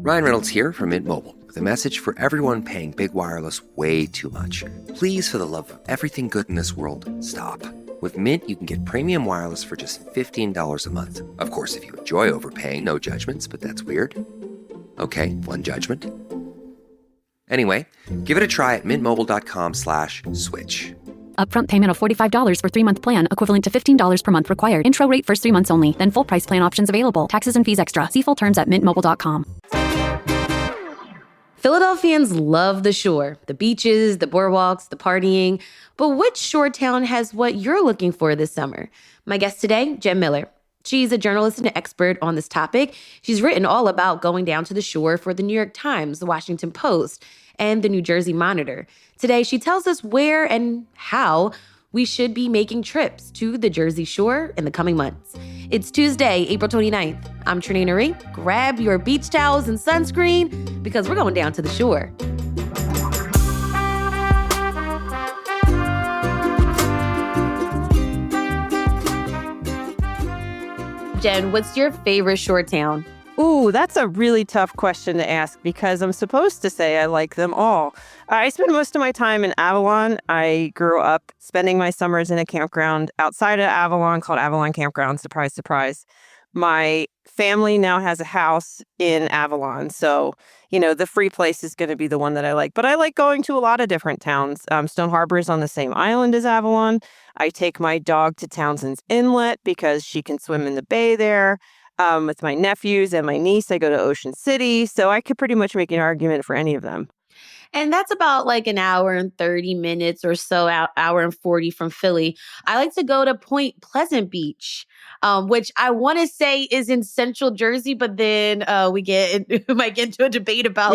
Ryan Reynolds here from Mint Mobile with a message for everyone paying big wireless way too much. Please, for the love of everything good in this world, stop. With Mint, you can get premium wireless for just $15 a month. Of course, if you enjoy overpaying, no judgments, but that's weird. Okay, one judgment. Anyway, give it a try at mintmobile.com/switch. Upfront payment of $45 for 3-month plan, equivalent to $15 per month required. Intro rate first 3 months only, then full price plan options available. Taxes and fees extra. See full terms at mintmobile.com. Philadelphians love the shore, the beaches, the boardwalks, the partying. But which shore town has what you're looking for this summer? My guest today, Jen Miller. She's a journalist and an expert on this topic. She's written all about going down to the shore for the New York Times, the Washington Post, and the New Jersey Monitor. Today, she tells us where and how we should be making trips to the Jersey Shore in the coming months. It's Tuesday, April 29th. I'm Trinae Nuri. Grab your beach towels and sunscreen because we're going down to the shore. Jen, what's your favorite shore town? Ooh, that's a really tough question to ask because I'm supposed to say I like them all. I spend most of my time in Avalon. I grew up spending my summers in a campground outside of Avalon called Avalon Campground. Surprise, surprise. My family now has a house in Avalon. So, the free place is going to be the one that I like. But I like going to a lot of different towns. Stone Harbor is on the same island as Avalon. I take my dog to Townsend's Inlet because she can swim in the bay there. With my nephews and my niece, I go to Ocean City. So I could pretty much make an argument for any of them. And that's about like an hour and 30 minutes or so, hour and 40 from Philly. I like to go to Point Pleasant Beach, which I want to say is in central Jersey, but then we might get into a debate about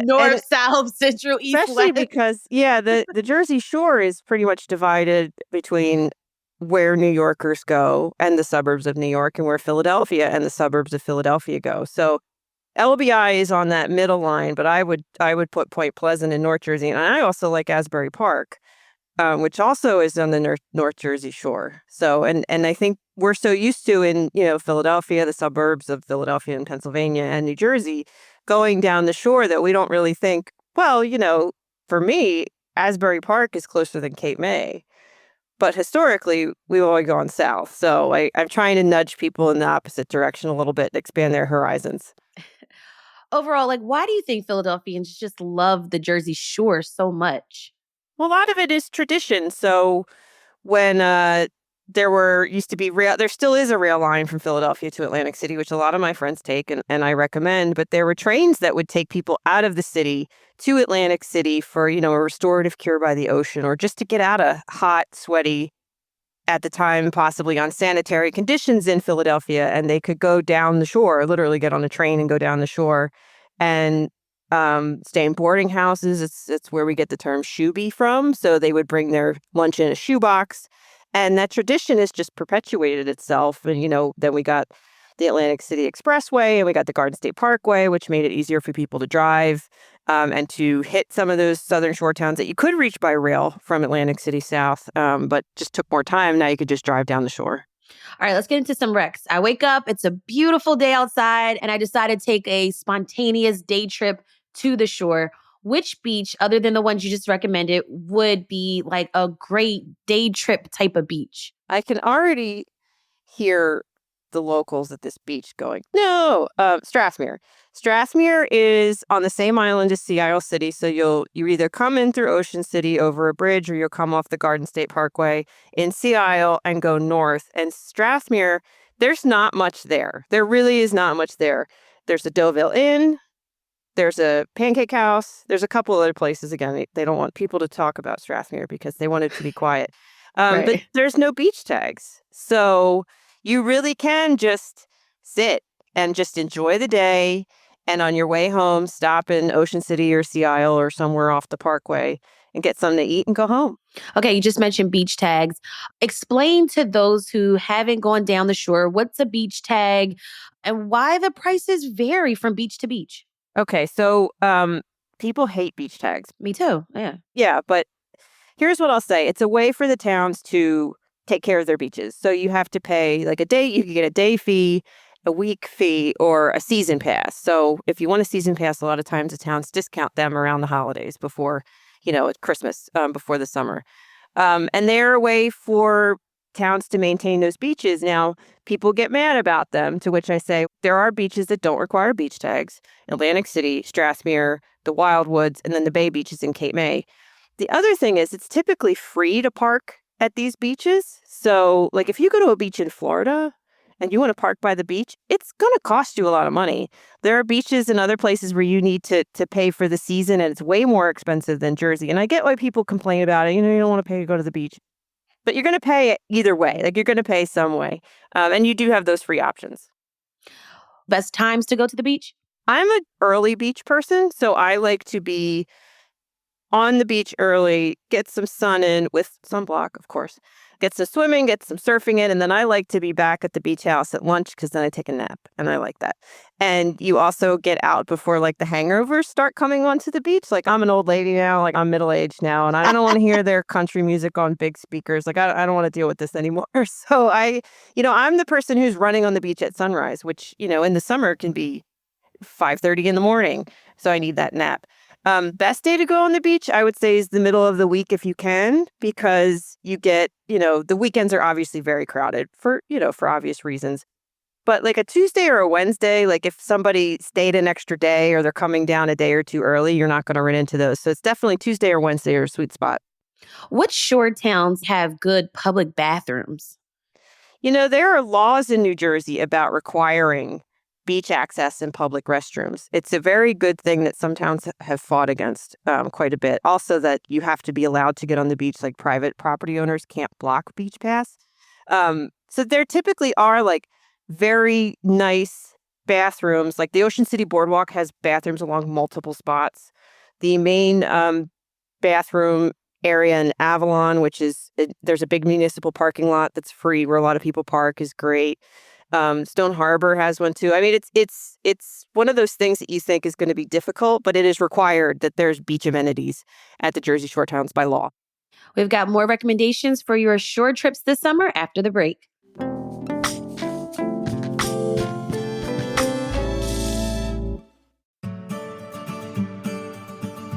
north, south, central, east, especially west. Because, the Jersey Shore is pretty much divided between where New Yorkers go and the suburbs of New York and where Philadelphia and the suburbs of Philadelphia go. So LBI is on that middle line, but I would put Point Pleasant in North Jersey. And I also like Asbury Park, which also is on the North Jersey Shore. So, and I think we're so used to in, Philadelphia, the suburbs of Philadelphia and Pennsylvania and New Jersey, going down the shore that we don't really think, well, for me, Asbury Park is closer than Cape May. But historically, we've always gone south. So I'm trying to nudge people in the opposite direction a little bit and expand their horizons. Overall, why do you think Philadelphians just love the Jersey Shore so much? Well, a lot of it is tradition. So when there still is a rail line from Philadelphia to Atlantic City, which a lot of my friends take and I recommend. But there were trains that would take people out of the city to Atlantic City for, a restorative cure by the ocean or just to get out of hot, sweaty, at the time, possibly unsanitary conditions in Philadelphia. And they could go down the shore, literally get on a train and go down the shore and stay in boarding houses. It's where we get the term shoebie from. So they would bring their lunch in a shoebox. And that tradition has just perpetuated itself. And, then we got the Atlantic City Expressway and we got the Garden State Parkway, which made it easier for people to drive and to hit some of those southern shore towns that you could reach by rail from Atlantic City south, but just took more time. Now you could just drive down the shore. All right, let's get into some recs. I wake up, it's a beautiful day outside, and I decided to take a spontaneous day trip to the shore. Which beach, other than the ones you just recommended, would be like a great day trip type of beach? I can already hear the locals at this beach going, no, Strathmere. Strathmere is on the same island as Sea Isle City. So you either come in through Ocean City over a bridge or you'll come off the Garden State Parkway in Sea Isle and go north. And Strathmere, there's not much there. There really is not much there. There's a Deauville Inn. There's a Pancake House. There's a couple other places. Again, they don't want people to talk about Strathmere because they want it to be quiet. Right. But there's no beach tags. So you really can just sit and just enjoy the day. And on your way home, stop in Ocean City or Sea Isle or somewhere off the Parkway and get something to eat and go home. Okay, you just mentioned beach tags. Explain to those who haven't gone down the shore, what's a beach tag and why the prices vary from beach to beach? Okay, so people hate beach tags. Me too, yeah. Yeah, but here's what I'll say. It's a way for the towns to take care of their beaches. So you have to pay like a day, you can get a day fee, a week fee or a season pass. So if you want a season pass, a lot of times the towns discount them around the holidays before, at Christmas, before the summer. And they're a way for towns to maintain those beaches. Now, people get mad about them, to which I say there are beaches that don't require beach tags. Atlantic City, Strathmere, the Wildwoods, and then the Bay Beaches in Cape May. The other thing is it's typically free to park at these beaches. So, like if you go to a beach in Florida and you want to park by the beach, it's going to cost you a lot of money. There are beaches in other places where you need to pay for the season, and it's way more expensive than Jersey. And I get why people complain about it. You don't want to pay to go to the beach. But you're going to pay either way. Like you're going to pay some way. And you do have those free options. Best times to go to the beach? I'm an early beach person, so I like to be on the beach early, get some sun in with sunblock, of course, get some swimming, get some surfing in, and then I like to be back at the beach house at lunch because then I take a nap, and I like that. And you also get out before like the hangovers start coming onto the beach. Like I'm an old lady now, like I'm middle-aged now, and I don't want to hear their country music on big speakers. Like I don't want to deal with this anymore. So I'm the person who's running on the beach at sunrise, which, in the summer can be 5:30 in the morning. So I need that nap. Best day to go on the beach, I would say, is the middle of the week if you can, because you get, the weekends are obviously very crowded for obvious reasons. But like a Tuesday or a Wednesday, like if somebody stayed an extra day or they're coming down a day or two early, you're not going to run into those. So it's definitely Tuesday or Wednesday or a sweet spot. What shore towns have good public bathrooms? There are laws in New Jersey about requiring beach access and public restrooms. It's a very good thing that some towns have fought against quite a bit. Also that you have to be allowed to get on the beach, like private property owners can't block beach pass. So there typically are like very nice bathrooms. Like the Ocean City Boardwalk has bathrooms along multiple spots. The main bathroom area in Avalon, there's a big municipal parking lot that's free where a lot of people park, is great. Stone Harbor has one too. I mean, it's one of those things that you think is going to be difficult, but it is required that there's beach amenities at the Jersey Shore towns by law. We've got more recommendations for your shore trips this summer after the break.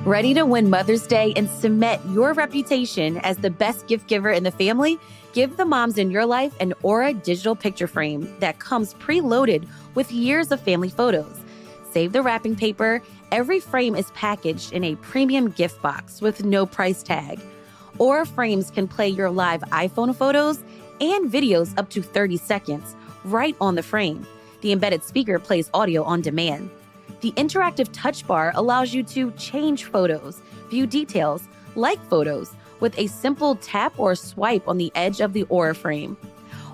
Ready to win Mother's Day and cement your reputation as the best gift giver in the family? Give the moms in your life an Aura digital picture frame that comes preloaded with years of family photos. Save the wrapping paper. Every frame is packaged in a premium gift box with no price tag. Aura frames can play your live iPhone photos and videos up to 30 seconds right on the frame. The embedded speaker plays audio on demand. The interactive touch bar allows you to change photos, view details, like photos, with a simple tap or swipe on the edge of the Aura frame.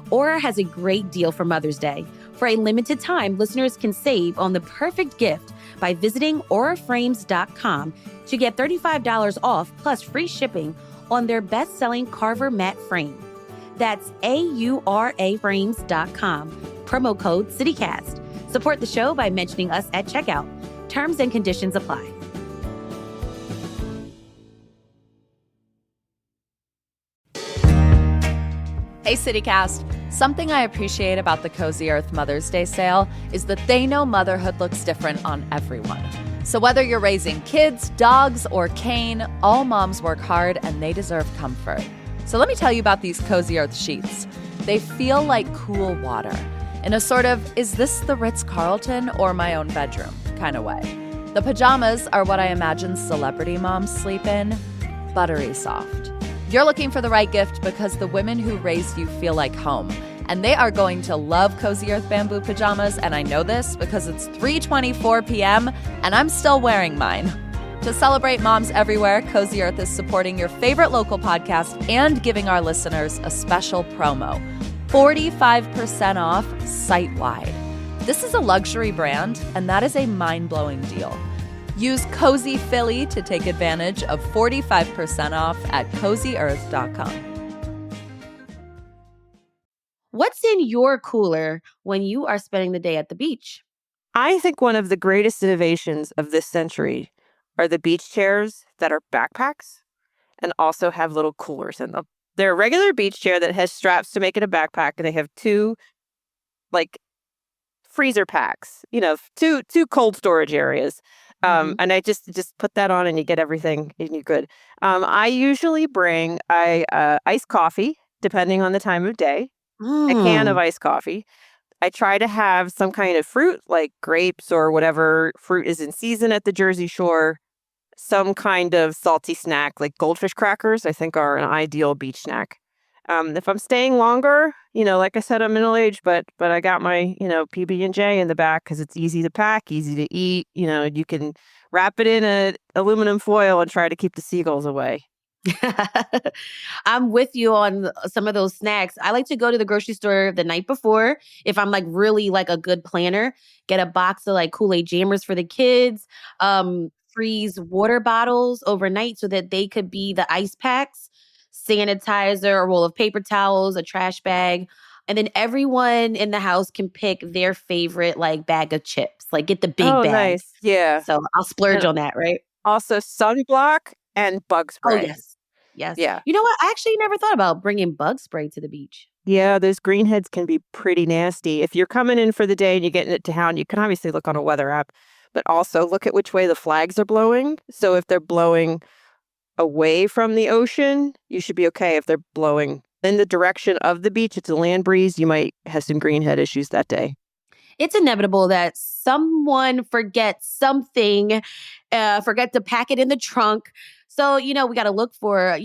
Aura has a great deal for Mother's Day. For a limited time, listeners can save on the perfect gift by visiting auraframes.com to get $35 off plus free shipping on their best-selling Carver matte frame. That's auraframes.com. Promo code CityCast. Support the show by mentioning us at checkout. Terms and conditions apply. Hey CityCast, something I appreciate about the Cozy Earth Mother's Day sale is that they know motherhood looks different on everyone. So whether you're raising kids, dogs, or cane, all moms work hard and they deserve comfort. So let me tell you about these Cozy Earth sheets. They feel like cool water in a sort of, is this the Ritz-Carlton or my own bedroom kind of way. The pajamas are what I imagine celebrity moms sleep in, buttery soft. You're looking for the right gift because the women who raised you feel like home, and they are going to love Cozy Earth bamboo pajamas, and I know this because it's 3:24 p.m. and I'm still wearing mine. To celebrate moms everywhere, Cozy Earth is supporting your favorite local podcast and giving our listeners a special promo. 45% off site-wide. This is a luxury brand, and that is a mind-blowing deal. Use Cozy Philly to take advantage of 45% off at CozyEarth.com. What's in your cooler when you are spending the day at the beach? I think one of the greatest innovations of this century are the beach chairs that are backpacks and also have little coolers in them. They're a regular beach chair that has straps to make it a backpack, and they have two, like, freezer packs, two cold storage areas. Mhm. And I just put that on and you get everything and you're good. I usually bring iced coffee, depending on the time of day, a can of Mm. iced coffee. I try to have some kind of fruit like grapes or whatever fruit is in season at the Jersey Shore. Some kind of salty snack like goldfish crackers, I think are an ideal beach snack. If I'm staying longer, like I said, I'm middle aged, but I got my, PB&J in the back because it's easy to pack, easy to eat. You can wrap it in a aluminum foil and try to keep the seagulls away. I'm with you on some of those snacks. I like to go to the grocery store the night before if I'm like really like a good planner, get a box of like Kool-Aid jammers for the kids, freeze water bottles overnight so that they could be the ice packs, sanitizer, a roll of paper towels, a trash bag. And then everyone in the house can pick their favorite like bag of chips, like get the big Oh, bag. nice. Yeah. So I'll splurge And on that, right? also sunblock and bug Oh, spray. yes. Yes. Yeah. You know what? I actually never thought about bringing bug spray to the beach. Yeah, those greenheads can be pretty nasty. If you're coming in for the day and you're getting it to town, you can obviously look on a weather app, but also look at which way the flags are blowing. So if they're blowing away from the ocean, you should be okay. If they're blowing in the direction of the beach, it's a land breeze, you might have some greenhead issues that day. It's inevitable that someone forgets something, forget to pack it in the trunk. So, we got to look for,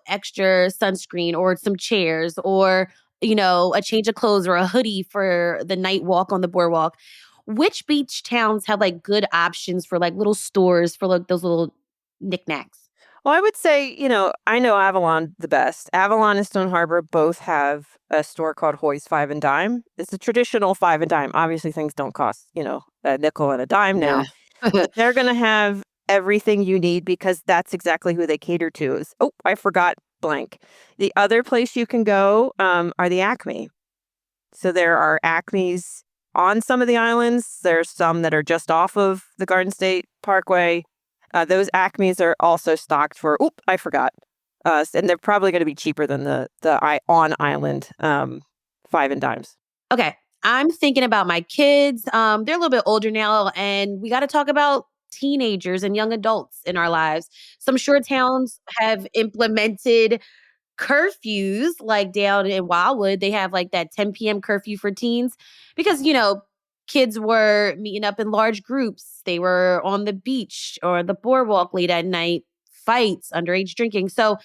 extra sunscreen or some chairs or, a change of clothes or a hoodie for the night walk on the boardwalk. Which beach towns have like good options for like little stores for like those little knickknacks? Well, I would say, I know Avalon the best. Avalon and Stone Harbor both have a store called Hoy's Five and Dime. It's a traditional five and dime. Obviously, things don't cost, a nickel and a dime Yeah. now, but they're going to have everything you need because that's exactly who they cater to. Oh, I forgot blank. The other place you can go are the Acme. So there are Acmes on some of the islands. There's some that are just off of the Garden State Parkway. Those Acmes are also stocked for, I forgot. And they're probably going to be cheaper than the on island five and dimes. Okay. I'm thinking about my kids. They're a little bit older now, and we got to talk about teenagers and young adults in our lives. Some shore towns have implemented curfews, like down in Wildwood. They have like that 10 p.m. curfew for teens because, kids were meeting up in large groups. They were on the beach or the boardwalk late at night, fights, underage drinking. So,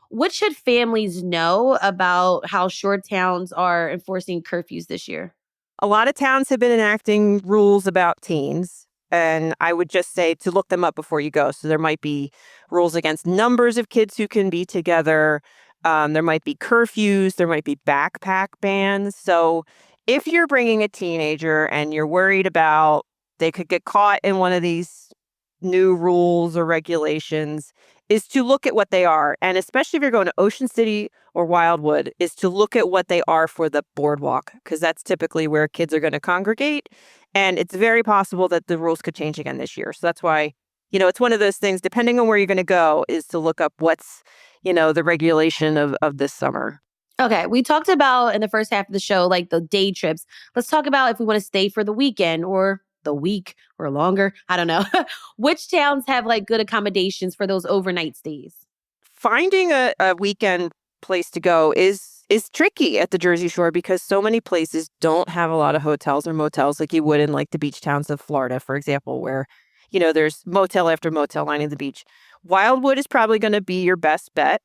what should families know about how shore towns are enforcing curfews this year? A lot of towns have been enacting rules about teens. And I would just say to look them up before you go. So there might be rules against numbers of kids who can be together. There might be curfews. There might be backpack bans. So if you're bringing a teenager and you're worried about they could get caught in one of these new rules or regulations, is to look at what they are. And especially if you're going to Ocean City or Wildwood, is to look at what they are for the boardwalk, because that's typically where kids are going to congregate. And it's very possible that the rules could change again this year. So that's why, it's one of those things, depending on where you're going to go, is to look up what's, the regulation of this summer. Okay, we talked about in the first half of the show, like the day trips. Let's talk about if we want to stay for the weekend or the week or longer. I don't know. Which towns have like good accommodations for those overnight stays? Finding a weekend place to go is tricky at the Jersey Shore because so many places don't have a lot of hotels or motels like you would in like the beach towns of Florida, for example, where, there's motel after motel lining the beach. Wildwood is probably going to be your best bet.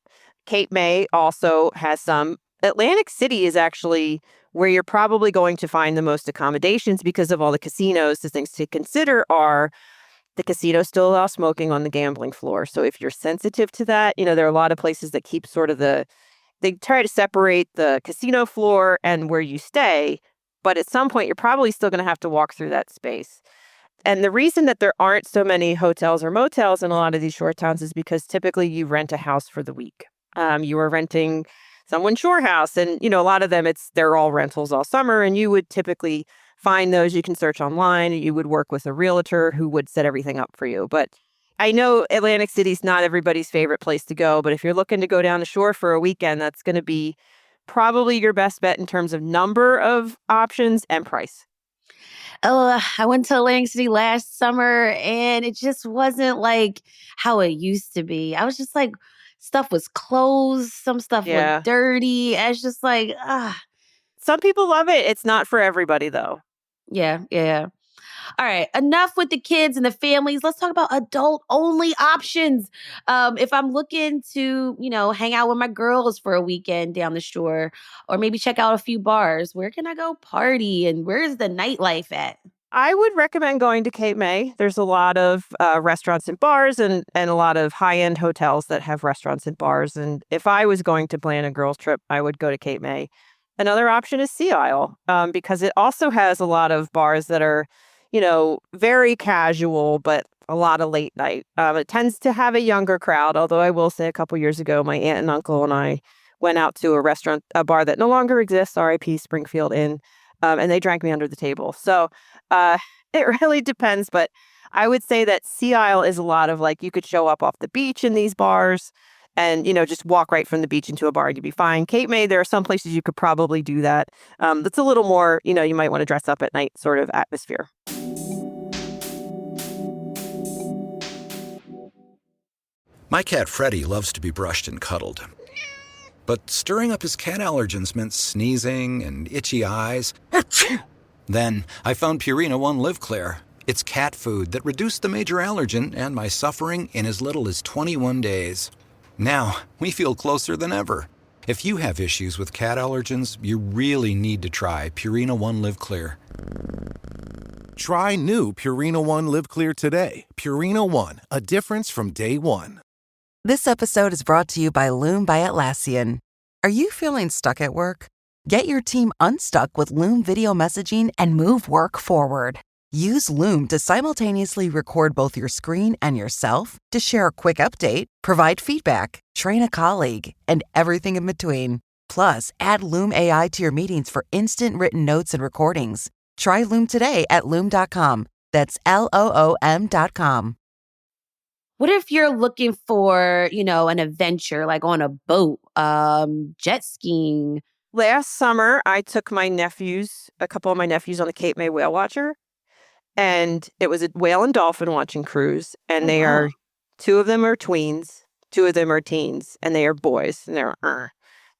Cape May also has some. Atlantic City is actually where you're probably going to find the most accommodations because of all the casinos. The things to consider are the casinos still allow smoking on the gambling floor. So if you're sensitive to that, there are a lot of places that keep sort of they try to separate the casino floor and where you stay. But at some point, you're probably still going to have to walk through that space. And the reason that there aren't so many hotels or motels in a lot of these shore towns is because typically you rent a house for the week. You are renting someone's shore house. And, a lot of them, they're all rentals all summer. And you would typically find those. You can search online. You would work with a realtor who would set everything up for you. But I know Atlantic City's not everybody's favorite place to go. But if you're looking to go down the shore for a weekend, that's going to be probably your best bet in terms of number of options and price. Oh, I went to Atlantic City last summer and it just wasn't like how it used to be. I was just like, stuff was closed, some stuff looked Yeah. dirty. I was just like, Some people love it. It's not for everybody, though. yeah. All right, enough with the kids and the families. Let's talk about adult only options. If I'm looking to, hang out with my girls for a weekend down the shore, or maybe check out a few bars, where can I go party and where's the nightlife at? I would recommend going to Cape May. There's a lot of restaurants and bars and a lot of high-end hotels that have restaurants and bars. And if I was going to plan a girls' trip, I would go to Cape May. Another option is Sea Isle because it also has a lot of bars that are, very casual, but a lot of late night. It tends to have a younger crowd, although I will say a couple years ago, my aunt and uncle and I went out to a bar that no longer exists, RIP Springfield Inn, and they drank me under the table. So uh, it really depends, but I would say that Sea Isle is a lot of like you could show up off the beach in these bars and, just walk right from the beach into a bar and you'd be fine. Cape May, there are some places you could probably do that. That's a little more, you might want to dress up at night sort of atmosphere. My cat Freddie loves to be brushed and cuddled. But stirring up his cat allergens meant sneezing and itchy eyes. Then I found Purina One Live Clear. It's cat food that reduced the major allergen and my suffering in as little as 21 days. Now, we feel closer than ever. If you have issues with cat allergens, you really need to try Purina One Live Clear. Try new Purina One Live Clear today. Purina One, a difference from day one. This episode is brought to you by Loom by Atlassian. Are you feeling stuck at work? Get your team unstuck with Loom video messaging and move work forward. Use Loom to simultaneously record both your screen and yourself to share a quick update, provide feedback, train a colleague, and everything in between. Plus, add Loom AI to your meetings for instant written notes and recordings. Try Loom today at Loom.com. That's LOOM.com. What if you're looking for, an adventure like on a boat, jet skiing? Last summer, I took a couple of my nephews on the Cape May Whale Watcher. And it was a whale and dolphin watching cruise. And two of them are tweens, two of them are teens, and they are boys. And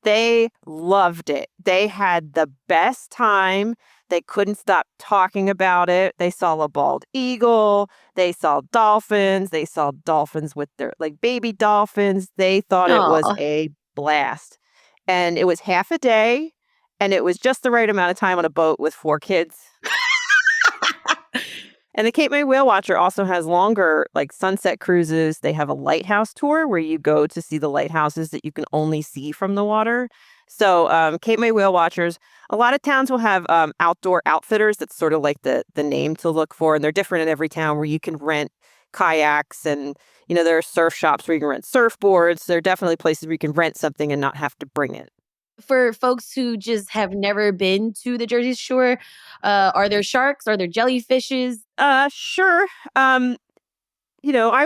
they loved it. They had the best time. They couldn't stop talking about it. They saw a bald eagle. They saw dolphins. They saw dolphins with their baby dolphins. They thought it was Aw. a blast. And it was half a day. And it was just the right amount of time on a boat with 4 kids. And the Cape May Whale Watcher also has longer, sunset cruises. They have a lighthouse tour where you go to see the lighthouses that you can only see from the water. So Cape May Whale Watchers, a lot of towns will have outdoor outfitters. That's sort of like the name to look for. And they're different in every town where you can rent kayaks and, there are surf shops where you can rent surfboards. There are definitely places where you can rent something and not have to bring it. For folks who just have never been to the Jersey Shore, are there sharks? Are there jellyfishes? Sure. I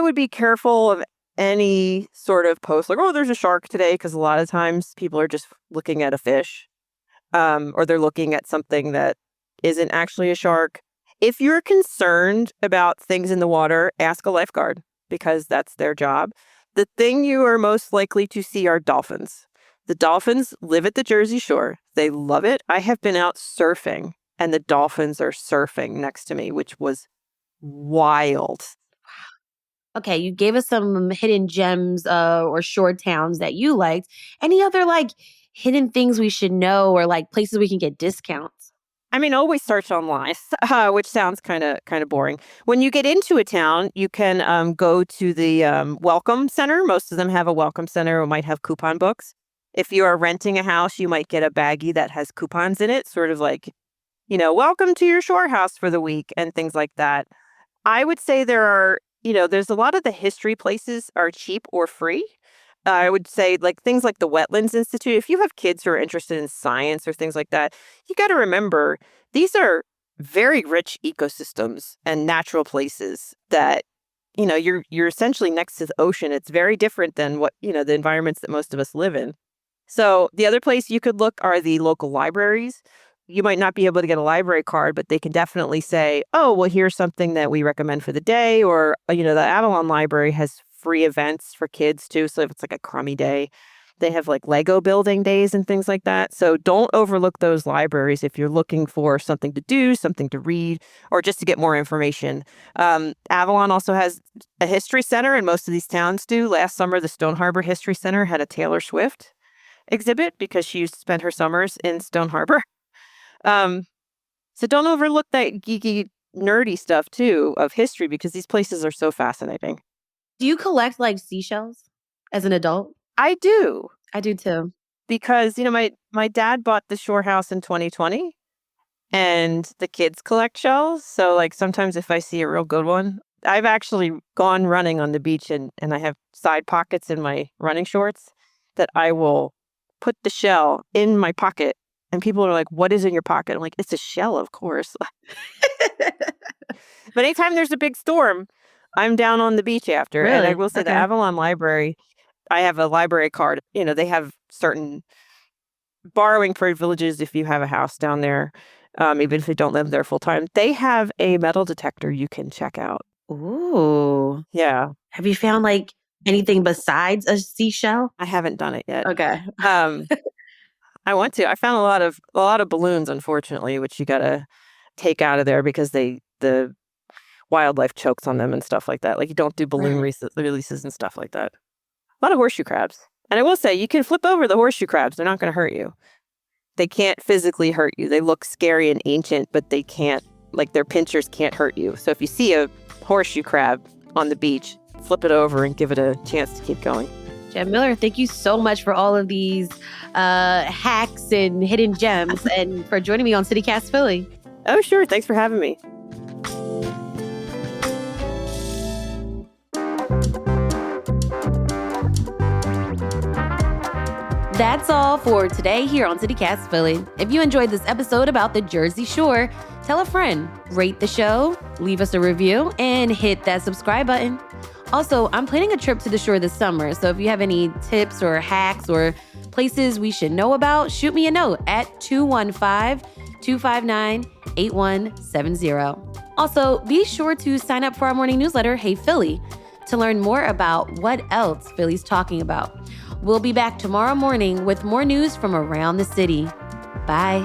would be careful of any sort of post like, oh, there's a shark today, because a lot of times people are just looking at a fish, or they're looking at something that isn't actually a shark. If you're concerned about things in the water, ask a lifeguard, because that's their job. The thing you are most likely to see are dolphins. The dolphins live at the Jersey Shore. They love it. I have been out surfing, and the dolphins are surfing next to me, which was wild. Okay, you gave us some hidden gems or shore towns that you liked. Any other hidden things we should know, or places we can get discounts? I mean, always search online, which sounds kind of boring. When you get into a town, you can go to the welcome center. Most of them have a welcome center or might have coupon books. If you are renting a house, you might get a baggie that has coupons in it, sort of like, welcome to your shore house for the week and things like that. I would say there's a lot of the history places are cheap or free. I would say things like the Wetlands Institute. If you have kids who are interested in science or things like that, you got to remember these are very rich ecosystems and natural places that, you're essentially next to the ocean. It's very different than what, the environments that most of us live in. So the other place you could look are the local libraries. you might not be able to get a library card, but they can definitely say, oh, well, here's something that we recommend for the day. Or, the Avalon Library has free events for kids too. So if it's like a crummy day, they have like Lego building days and things like that. So don't overlook those libraries if you're looking for something to do, something to read, or just to get more information. Avalon also has a history center, and most of these towns do. Last summer, the Stone Harbor History Center had a Taylor Swift exhibit because she used to spend her summers in Stone Harbor. So don't overlook that geeky, nerdy stuff too of history, because these places are so fascinating. Do you collect like seashells as an adult? I do. I do too. Because, my dad bought the shore house in 2020 and the kids collect shells. So like sometimes if I see a real good one, I've actually gone running on the beach and I have side pockets in my running shorts that I will put the shell in my pocket. And people are like, what is in your pocket? I'm like, it's a shell, of course. But anytime there's a big storm, I'm down on the beach after. Really? And I will say the Okay. Avalon Library, I have a library card. They have certain borrowing privileges if you have a house down there, even if you don't live there full time. They have a metal detector you can check out. Ooh. Yeah. Have you found like anything besides a seashell? I haven't done it yet. Okay. I want to. I found a lot of balloons, unfortunately, which you gotta take out of there because the wildlife chokes on them and stuff like that. Like you don't do balloon releases and stuff like that. A lot of horseshoe crabs. And I will say, you can flip over the horseshoe crabs. They're not going to hurt you. They can't physically hurt you. They look scary and ancient, but they can't, like their pinchers can't hurt you. So if you see a horseshoe crab on the beach, flip it over and give it a chance to keep going. Jen Miller, thank you so much for all of these hacks and hidden gems and for joining me on CityCast Philly. Oh, sure. Thanks for having me. That's all for today here on CityCast Philly. If you enjoyed this episode about the Jersey Shore, tell a friend, rate the show, leave us a review, and hit that subscribe button. Also, I'm planning a trip to the shore this summer, so if you have any tips or hacks or places we should know about, shoot me a note at 215-259-8170. Also, be sure to sign up for our morning newsletter, Hey Philly, to learn more about what else Philly's talking about. We'll be back tomorrow morning with more news from around the city. Bye.